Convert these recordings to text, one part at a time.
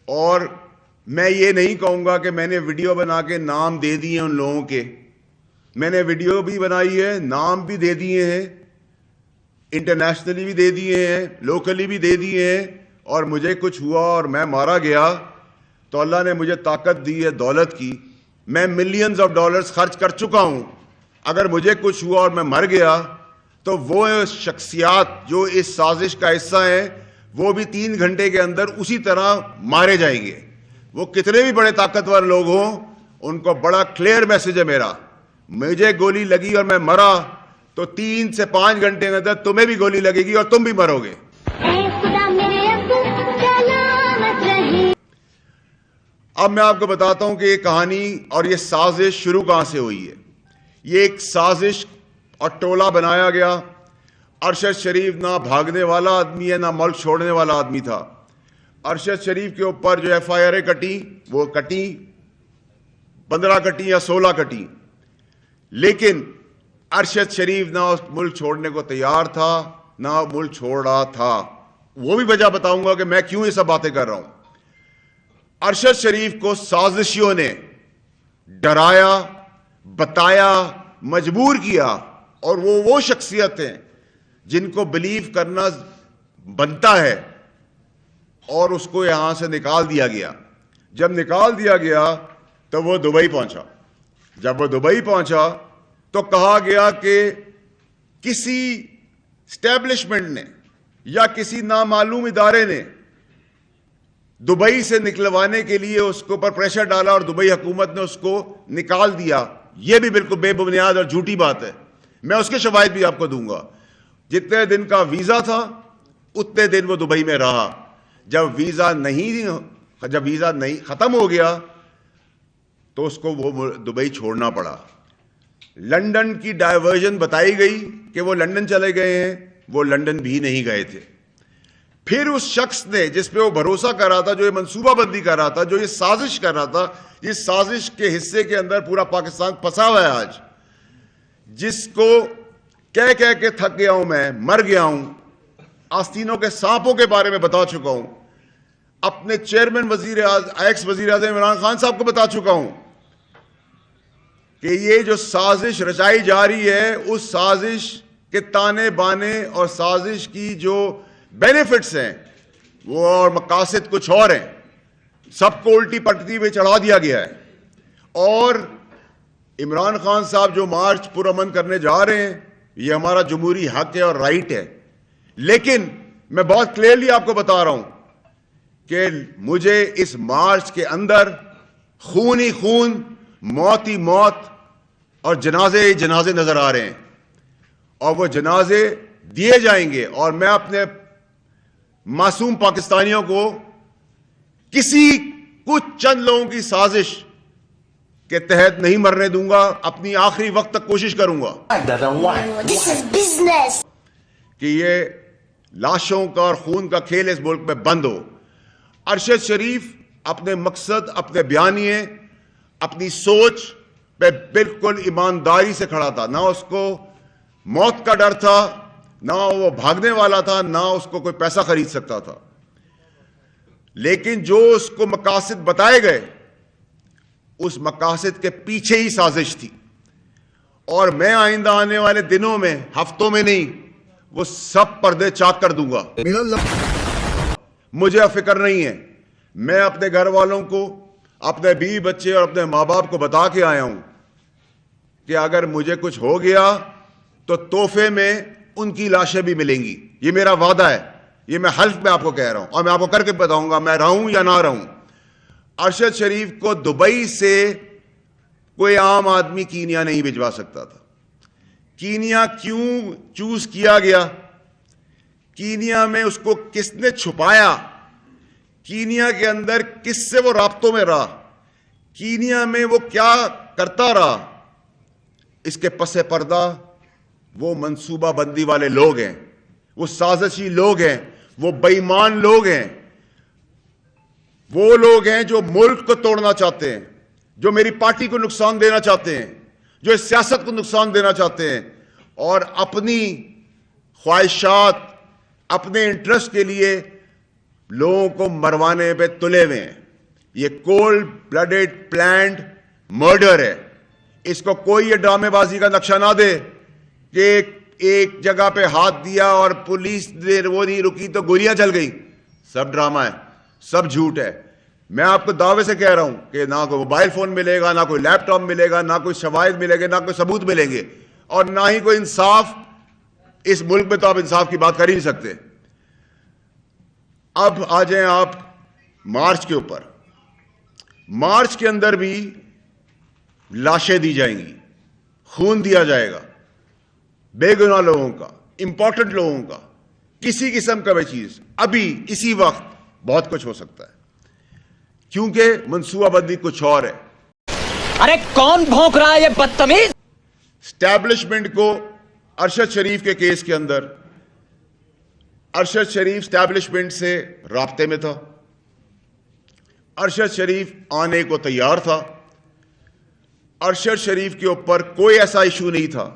اور میں یہ نہیں کہوں گا کہ میں نے ویڈیو بنا کے نام دے دیے ان لوگوں کے. میں نے ویڈیو بھی بنائی ہے, نام بھی دے دیے ہیں, انٹرنیشنلی بھی دے دیے ہیں, لوکلی بھی دے دیے ہیں. اور مجھے کچھ ہوا اور میں مارا گیا تو اللہ نے مجھے طاقت دی ہے دولت کی. میں ملینز آف ڈالرز خرچ کر چکا ہوں. اگر مجھے کچھ ہوا اور میں مر گیا تو وہ شخصیات جو اس سازش کا حصہ ہیں وہ بھی 3 گھنٹے کے اندر اسی طرح مارے جائیں گے. وہ کتنے بھی بڑے طاقتور لوگ ہوں, ان کو بڑا کلیئر میسج ہے میرا. مجھے گولی لگی اور میں مرا تو 3 سے 5 گھنٹے کے اندر تمہیں بھی گولی لگے گی اور تم بھی مرو گے. اب میں آپ کو بتاتا ہوں کہ یہ کہانی اور یہ سازش شروع کہاں سے ہوئی ہے. یہ ایک سازش اور ٹولہ بنایا گیا. ارشد شریف نہ بھاگنے والا آدمی ہے نہ ملک چھوڑنے والا آدمی تھا. ارشد شریف کے اوپر جو ایف آئی آر کٹی وہ کٹی 15 کٹی یا 16 کٹی, لیکن ارشد شریف نہ اس ملک چھوڑنے کو تیار تھا نہ ملک چھوڑ رہا تھا. وہ بھی وجہ بتاؤں گا کہ میں کیوں یہ سب باتیں کر رہا ہوں. ارشد شریف کو سازشیوں نے ڈرایا, بتایا, مجبور کیا, اور وہ شخصیت ہیں جن کو بلیو کرنا بنتا ہے, اور اس کو یہاں سے نکال دیا گیا. جب نکال دیا گیا تو وہ دبئی پہنچا. جب وہ دبئی پہنچا تو کہا گیا کہ کسی اسٹیبلشمنٹ نے یا کسی نامعلوم ادارے نے دبئی سے نکلوانے کے لیے اس کے اوپر پریشر ڈالا اور دبئی حکومت نے اس کو نکال دیا. یہ بھی بالکل بے بنیاد اور جھوٹی بات ہے. میں اس کے شواہد بھی آپ کو دوں گا. جتنے دن کا ویزا تھا اتنے دن وہ دبئی میں رہا. جب ویزا نہیں ختم ہو گیا تو اس کو وہ دبئی چھوڑنا پڑا. لندن کی ڈائیورژن بتائی گئی کہ وہ لندن چلے گئے ہیں, وہ لندن بھی نہیں گئے تھے. پھر اس شخص نے جس پہ وہ بھروسہ کر رہا تھا, جو یہ منصوبہ بندی کر رہا تھا, جو یہ سازش کر رہا تھا, اس سازش کے حصے کے اندر پورا پاکستان پھنسا ہوا ہے آج, جس کو کہہ کہہ کے تھک گیا ہوں, میں مر گیا ہوں, آستینوں کے سانپوں کے بارے میں بتا چکا ہوں, اپنے چیئرمین ایکس وزیر اعظم عمران خان صاحب کو بتا چکا ہوں کہ یہ جو سازش رچائی جا رہی ہے اس سازش کے تانے بانے اور سازش کی جو بینیفٹس ہیں وہ اور مقاصد کچھ اور ہیں. سب کو الٹی پٹتی ہوئے چڑھا دیا گیا ہے. اور عمران خان صاحب جو مارچ پرامن کرنے جا رہے ہیں یہ ہمارا جمہوری حق ہے اور رائٹ ہے, لیکن میں بہت کلیئرلی آپ کو بتا رہا ہوں کہ مجھے اس مارچ کے اندر خون ہی خون, موت ہی موت اور جنازے ہی جنازے نظر آ رہے ہیں, اور وہ جنازے دیے جائیں گے. اور میں اپنے معصوم پاکستانیوں کو کسی کچھ چند لوگوں کی سازش کے تحت نہیں مرنے دوں گا. اپنی آخری وقت تک کوشش کروں گا کہ یہ لاشوں کا اور خون کا کھیل اس ملک میں بند ہو. ارشد شریف اپنے مقصد, اپنے بیانیے, اپنی سوچ پہ بالکل ایمانداری سے کھڑا تھا. نہ اس کو موت کا ڈر تھا, نہ وہ بھاگنے والا تھا, نہ اس کو کوئی پیسہ خرید سکتا تھا. لیکن جو اس کو مقاصد بتائے گئے اس مقاصد کے پیچھے ہی سازش تھی. اور میں آئندہ آنے والے دنوں میں, ہفتوں میں نہیں, وہ سب پردے چاک کر دوں گا. مجھے فکر نہیں ہے. میں اپنے گھر والوں کو, اپنے بیوی بچے اور اپنے ماں باپ کو بتا کے آیا ہوں کہ اگر مجھے کچھ ہو گیا تو تحفے میں ان کی لاشیں بھی ملیں گی. یہ میرا وعدہ ہے, یہ میں حلف میں آپ کو کہہ رہا ہوں, اور میں آپ کو کر کے بتاؤں گا میں رہوں یا نہ رہوں. ارشد شریف کو دبئی سے کوئی عام آدمی کینیا نہیں بھجوا سکتا تھا. کینیا کیوں چوز کیا گیا, کینیا میں اس کو کس نے چھپایا, کینیا کے اندر کس سے وہ رابطوں میں رہا, کینیا میں وہ کیا کرتا رہا, اس کے پس پردہ وہ منصوبہ بندی والے لوگ ہیں, وہ سازشی لوگ ہیں, وہ بے ایمان لوگ ہیں, وہ لوگ ہیں جو ملک کو توڑنا چاہتے ہیں, جو میری پارٹی کو نقصان دینا چاہتے ہیں, جو اس سیاست کو نقصان دینا چاہتے ہیں, اور اپنی خواہشات, اپنے انٹرسٹ کے لیے लोगों को मरवाने पे तुले हुए हैं। ये कोल्ड ब्लडेड प्लान्ड मर्डर है। इसको कोई ये ड्रामेबाजी का नक्शा ना दे कि एक जगह पे हाथ दिया और पुलिस ने वो नहीं रुकी तो गोलियां चल गई। सब ड्रामा है, सब झूठ है। मैं आपको दावे से कह रहा हूं कि ना कोई मोबाइल फोन मिलेगा, ना कोई लैपटॉप मिलेगा, ना कोई शवाहिद मिलेंगे, ना कोई सबूत मिलेंगे, और ना ही कोई इंसाफ। इस मुल्क में तो आप इंसाफ की बात कर ही नहीं सकते। अब आ जाएं आप मार्च के ऊपर। मार्च के अंदर भी लाशें दी जाएंगी, खून दिया जाएगा, बेगुनाह लोगों का, इंपॉर्टेंट लोगों का, किसी किस्म का भी चीज। अभी इसी वक्त बहुत कुछ हो सकता है, क्योंकि मंसूबाबंदी कुछ और है। अरे कौन भौंक रहा है ये बदतमीज? स्टैब्लिशमेंट को अरशद शरीफ के केस के अंदर, अरशद शरीफ स्टैब्लिशमेंट से राब्ते में था। अरशद शरीफ आने को तैयार था। अरशद शरीफ के ऊपर कोई ऐसा इशू नहीं था,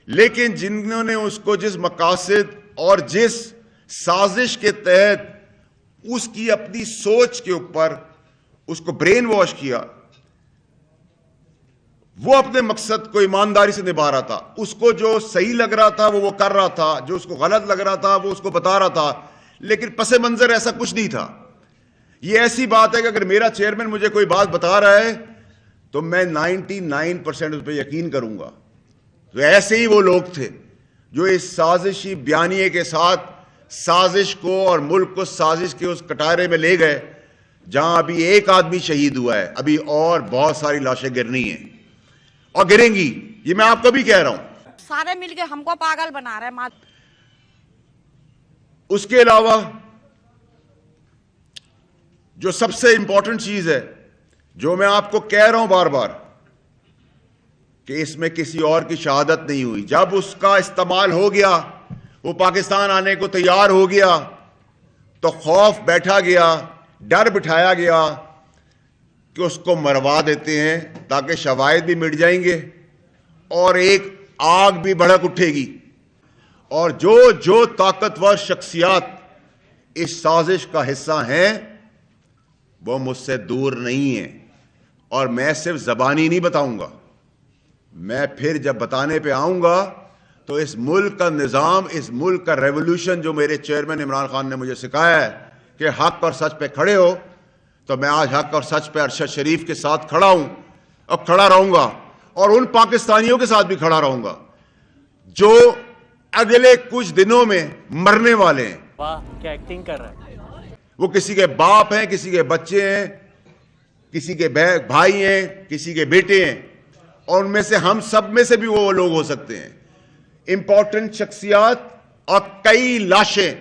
लेकिन जिन्होंने उसको जिस मकासद और जिस साजिश के तहत उसकी अपनी सोच के ऊपर उसको ब्रेन वॉश किया, वो अपने मकसद को ईमानदारी से निभा रहा था। उसको जो सही लग रहा था वो कर रहा था, जो उसको गलत लग रहा था वो उसको बता रहा था, लेकिन पसे मंजर ऐसा कुछ नहीं था। ये ऐसी बात है कि अगर मेरा चेयरमैन मुझे कोई बात बता रहा है तो मैं 99% उस पर यकीन करूंगा। तो ऐसे ही वो लोग थे जो इस साजिशी बयानिए के साथ साजिश को और मुल्क को साजिश के उस कटारे में ले गए जहां अभी एक आदमी शहीद हुआ है, अभी और बहुत सारी लाशें गिरनी हैं और गिरेंगी। ये मैं आपको भी कह रहा हूं। सारे मिलके हमको पागल बना रहे हैं। उसके अलावा जो सबसे इंपॉर्टेंट चीज है, जो मैं आपको कह रहा हूं बार बार, कि इसमें किसी और की शहादत नहीं हुई। जब उसका इस्तेमाल हो गया, वो पाकिस्तान आने को तैयार हो गया, तो खौफ बैठा गया, डर बिठाया गया कि उसको मरवा देते हैं ताकि शवाहिद भी मिट जाएंगे और एक आग भी भड़क उठेगी। और जो जो ताकतवर शख्सियात इस साजिश का हिस्सा हैं वो मुझसे दूर नहीं है। और मैं सिर्फ ज़बानी नहीं बताऊंगा, मैं फिर जब बताने पे आऊंगा तो इस मुल्क का निज़ाम, इस मुल्क का रेवोल्यूशन जो मेरे चेयरमैन इमरान खान ने मुझे सिखाया है कि हक और सच पे खड़े हो, तो मैं आज हक और सच पे अरशद शरीफ के साथ खड़ा हूं और खड़ा रहूंगा, और उन पाकिस्तानियों के साथ भी खड़ा रहूंगा जो अगले कुछ दिनों में मरने वाले हैं। वाह क्या एक्टिंग कर रहा है। वो किसी के बाप हैं, किसी के बच्चे हैं, किसी के भाई हैं, किसी के बेटे हैं, और उनमें से हम सब में से भी वो लोग हो सकते हैं। इंपॉर्टेंट शख्सियात और कई लाशें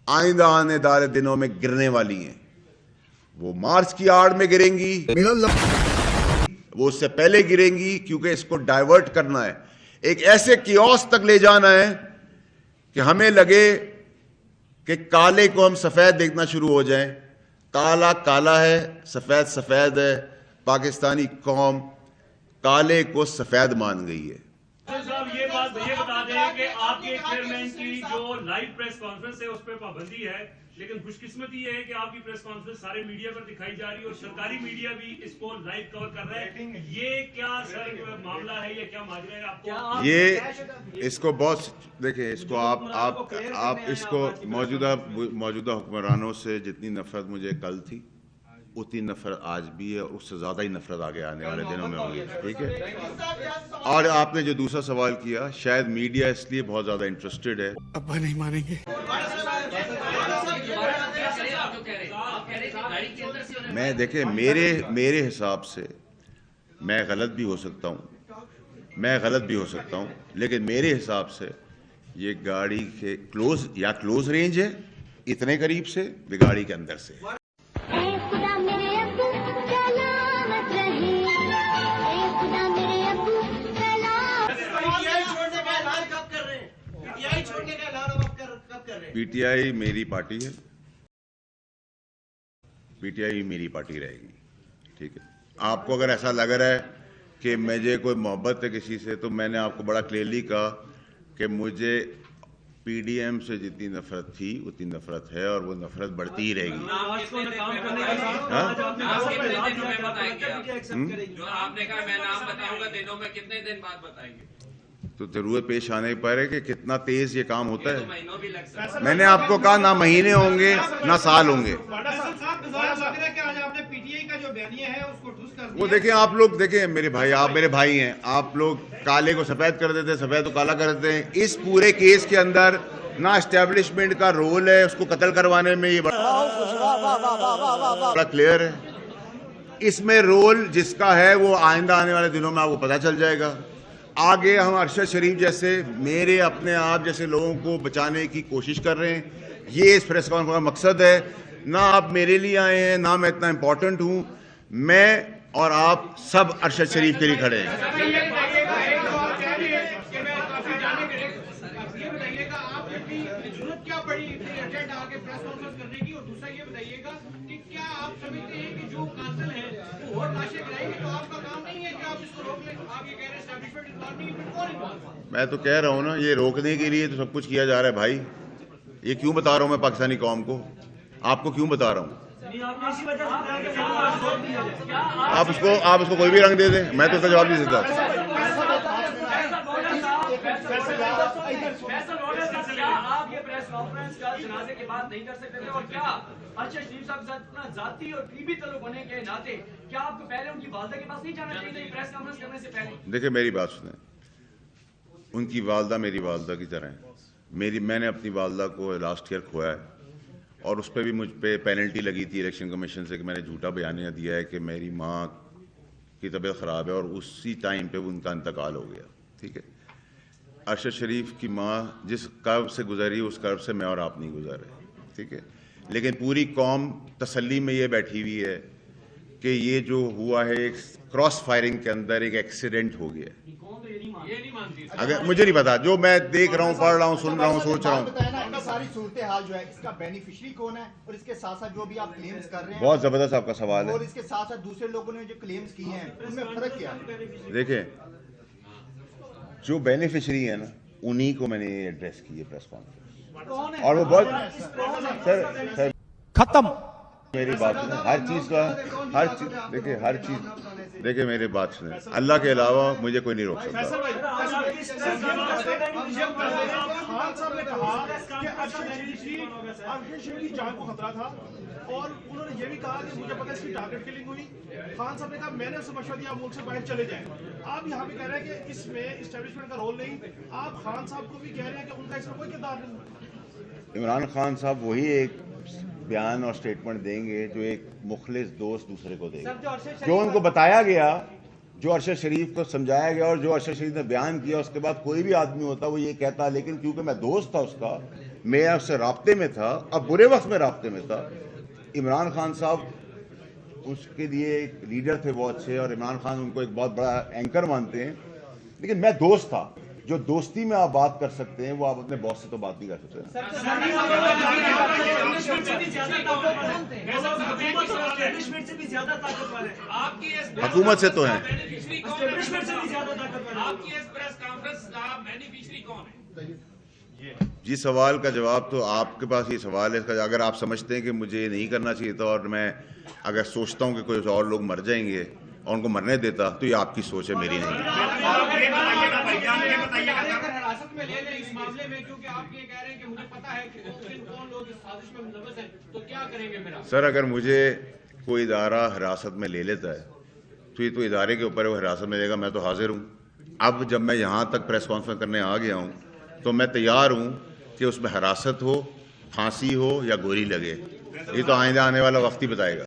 आइंदा आने वाले दिनों में गिरने वाली हैं। वो मार्च की आड़ में गिरेंगी, वो उससे पहले गिरेंगी, क्योंकि इसको डाइवर्ट करना है, एक ऐसे कियोस तक ले जाना है कि हमें लगे कि काले को हम सफेद देखना शुरू हो जाएं। काला काला है, सफेद सफेद है। पाकिस्तानी कौम काले को सफेद मान गई है। साहब ये बता दें कि आपके चेयरमैन की जो लाइव प्रेस कॉन्फ्रेंस है उस पर पाबंदी है, लेकिन खुशकिस्मती ये है कि आपकी प्रेस कॉन्फ्रेंस सारे मीडिया पर दिखाई जा रही है और सरकारी मीडिया भी इसको लाइव कवर कर रहा है। ये क्या सर मामला है, ये क्या माजरा है आपको? ये इसको बहुत देखिए, इसको आप इसको मौजूदा हुक्मरानों से जितनी नफरत मुझे कल थी उतनी नफरत आज भी है, उससे ज्यादा ही नफरत आगे आने वाले दिनों में होगी। ठीक है। और आपने जो दूसरा सवाल किया, शायद मीडिया इसलिए बहुत ज्यादा इंटरेस्टेड है। अब्बा नहीं मानेंगे। मैं देखे मेरे हिसाब से मैं गलत भी हो सकता हूं, लेकिन मेरे हिसाब से ये गाड़ी के क्लोज रेंज है, इतने करीब से, गाड़ी के अंदर से। पीटीआई मेरी पार्टी है, पीटीआई मेरी पार्टी रहेगी। ठीक है। आपको अगर ऐसा लग रहा है कि मुझे कोई मोहब्बत है किसी से, तो मैंने आपको बड़ा क्लियरली कहा कि मुझे पी डी एम से जितनी नफरत थी उतनी नफरत है और वो नफरत बढ़ती ही रहेगी। जो आपने कहा मैं नाम बताऊंगा, दिनों में कितने दिन बाद बताएंगे? तो जरूरत पेश आने पर है कि कितना तेज ये काम होता तो है। महीनों भी लग सकते हैं। मैंने आपको कहा ना महीने होंगे ना साल होंगे। वो देखें, आप लोग देखें मेरे भाई, आप मेरे भाई हैं, आप लोग काले को सफेद कर देते हैं, सफेद को काला कर देते हैं। इस पूरे केस के अंदर ना एस्टेब्लिशमेंट का रोल है उसको कत्ल करवाने में, ये बड़ा क्लियर है। इसमें रोल जिसका है वो आइंदा आने वाले दिनों में आपको पता चल जाएगा। आगे हम अरशद शरीफ जैसे मेरे अपने आप जैसे लोगों को बचाने की कोशिश कर रहे हैं। ये इस प्रेस कॉन्फ्रेंस का मकसद है। ना आप मेरे लिए आए हैं, ना मैं इतना इम्पोर्टेंट हूँ। मैं और आप सब अरशद शरीफ के लिए खड़े हैं। मैं तो कह रहा हूँ ना, ये रोकने के लिए तो सब कुछ किया जा रहा है भाई। ये क्यों बता रहा हूँ मैं पाकिस्तानी कौम को, आपको क्यों बता रहा हूँ? आप उसको कोई भी रंग दे दें, मैं तो उसका जवाब नहीं देता। आप ये प्रेस कॉन्फ्रेंस का जनाजे के बाद नहीं कर सकते थे? और क्या अरशद शरीफ साहब के साथ इतना जाती और करीबी ताल्लुक होने के नाते क्या आपको पहले उनकी वालदा के पास नहीं जाना चाहिए था प्रेस कॉन्फ्रेंस करने से पहले? देखिए मेरी बात सुने, उनकी वालदा मेरी वालदा की तरह है। मैंने अपनी वालदा को लास्ट ईयर खोया है और उस पर भी मुझ पे पेनल्टी लगी थी इलेक्शन कमीशन से कि मैंने झूठा बयानिया दिया है कि मेरी माँ की तबीयत ख़राब है, और उसी टाइम पे उनका इंतकाल हो गया। ठीक है, अरशद शरीफ की माँ जिस कर्ब से गुजरी उस कर्ब से मैं और आप नहीं गुजरे। ठीक है, लेकिन पूरी कौम तसल्ली में ये बैठी हुई है कि ये जो हुआ है एक क्रॉस फायरिंग के अंदर एक एक्सीडेंट हो गया। अगर मुझे नहीं पता, जो मैं देख रहा हूँ, पढ़ रहा हूँ, सुन रहा हूँ, सोच रहा हूँ। सारी सूरत हाल जो है इसका बेनिफिशियरी कौन है, और इसके साथ साथ जो भी आप क्लेम्स कर रहे हैं, बहुत जबरदस्त आपका सवाल है। और इसके साथ साथ दूसरे लोगों ने जो क्लेम्स किए हैं उनमें फर्क क्या है? देखें, जो बेनिफिशियरी है ना, उन्हीं को मैंने एड्रेस की है प्रेस कॉन्फ्रेंस, और वो बहुत सर खत्म। मेरी बात सुने, हर चीज देखिए मेरी बात सुने, अल्लाह के अलावा मुझे कोई नहीं रोक सकता। खान साहब ने कहा कि अरशद शरीफ की जान को खतरा था, और उन्होंने ये भी कहा कि मुझे पता है इसकी टारगेट किलिंग हुई। खान साहब ने कहा मैंने उसे मशवरा दिया मुल्क से बाहर चले जाएं। आप यहाँ पे कह रहे हैं कि इसमें एस्टेब्लिशमेंट का रोल नहीं, आप खान साहब को भी कह रहे हैं कि उनका इसमें कोई किरदार नहीं। इमरान खान साहब वही एक बयान और स्टेटमेंट देंगे जो एक मुखलिस दोस्त दूसरे को देगा। जो उनको बताया गया, जो अरशद शरीफ को समझाया गया और जो अरशद शरीफ ने बयान किया, उसके बाद कोई भी आदमी होता वो ये कहता, लेकिन क्योंकि मैं दोस्त था उसका, मैं उससे राब्ते में था, अब बुरे वक्त में राब्ते में था। इमरान खान साहब उसके लिए एक लीडर थे बहुत अच्छे, और इमरान खान उनको एक बहुत बड़ा एंकर मानते हैं, लेकिन मैं दोस्त था। जो दोस्ती में आप बात कर सकते हैं वो आप अपने बॉस से तो बात नहीं कर सकते। हुकूमत से तो है। जी, सवाल का जवाब तो आपके पास ही सवाल है। इसका अगर आप समझते हैं कि मुझे ये नहीं करना चाहिए था, और मैं अगर सोचता हूँ कि कोई और लोग मर जाएंगे और उनको मरने देता, तो ये आपकी सोच है, मेरी नहीं। सर, अगर मुझे कोई इदारा हिरासत में ले लेता है तो ये तो इदारे के ऊपर वो हिरासत में लेगा, मैं तो हाजिर हूँ। अब जब मैं यहाँ तक प्रेस कॉन्फ्रेंस करने आ गया हूँ तो मैं तैयार हूँ कि उसमें हिरासत हो, फांसी हो या गोली लगे, ये तो आइंदा आने वाला वक्त ही बताएगा।